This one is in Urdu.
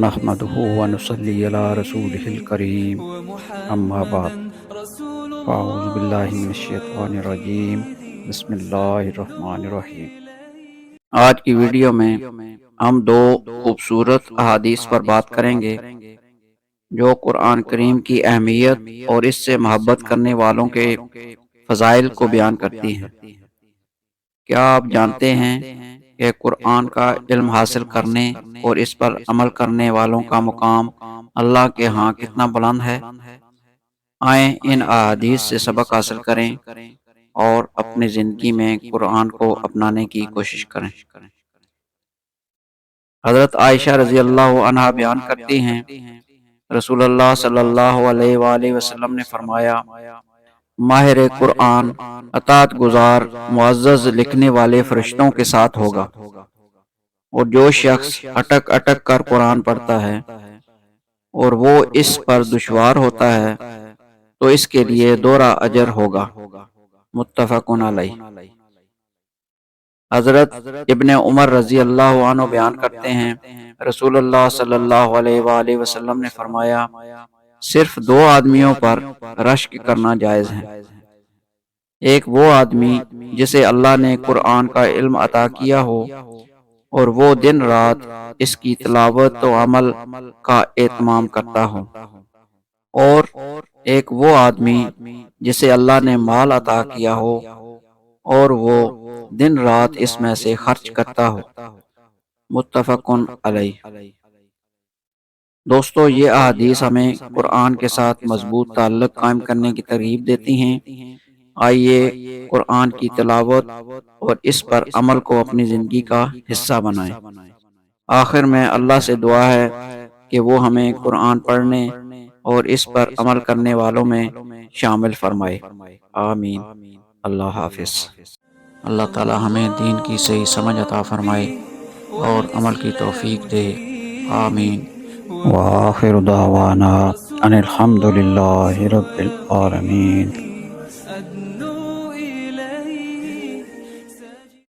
نحمده ونصلي على رسوله الكريم اما بعد فاعوذ باللہ من الشیطان الرجیم بسم اللہ الرحمن الرحیم۔ آج کی ویڈیو میں ہم دو خوبصورت احادیث پر بات کریں گے جو قرآن کریم کی اہمیت اور اس سے محبت کرنے والوں کے فضائل کو بیان کرتی ہیں۔ کیا آپ جانتے ہیں کہ قرآن کا علم حاصل کرنے اور اس پر عمل کرنے والوں کا مقام اللہ کے ہاں کتنا بلند ہے؟ آئیں ان احادیث سے سبق حاصل کریں اور اپنی زندگی میں قرآن کو اپنانے کی کوشش کریں۔ حضرت عائشہ رضی اللہ عنہا بیان کرتی ہیں، رسول اللہ صلی اللہ علیہ وآلہ وسلم نے فرمایا، ماہر قرآن اطاعت گزار معزز لکھنے والے فرشتوں کے ساتھ ہوگا، اور جو شخص اٹک اٹک کر قرآن پڑھتا ہے اور وہ اس پر دشوار ہوتا ہے تو اس کے لیے دوہرا اجر ہوگا، متفق علیہ۔ حضرت ابن عمر رضی اللہ عنہ بیان کرتے ہیں، رسول اللہ صلی اللہ علیہ وآلہ وسلم نے فرمایا، صرف دو آدمیوں پر رشک کرنا جائز ہے۔ ایک وہ آدمی جسے اللہ نے قرآن کا علم عطا کیا ہو اور وہ دن رات اس کی تلاوت و عمل کا اہتمام کرتا ہو، اور ایک وہ آدمی جسے اللہ نے مال عطا کیا ہو اور وہ دن رات اس میں سے خرچ کرتا ہو، متفق علیہ۔ دوستو، یہ احادیث ہمیں قرآن کے ساتھ مضبوط تعلق قائم کرنے کی ترغیب دیتی ہیں۔ آئیے قرآن کی تلاوت اور اس پر عمل کو اپنی زندگی کا حصہ بنائیں۔ آخر میں اللہ سے دعا ہے کہ وہ ہمیں قرآن پڑھنے اور اس پر عمل کرنے والوں میں شامل فرمائے، آمین۔ اللہ حافظ۔ اللہ تعالی ہمیں دین کی صحیح سمجھ عطا فرمائے اور عمل کی توفیق دے، آمین۔ وآخر دعوانا ان الحمد للہ رب العالمین۔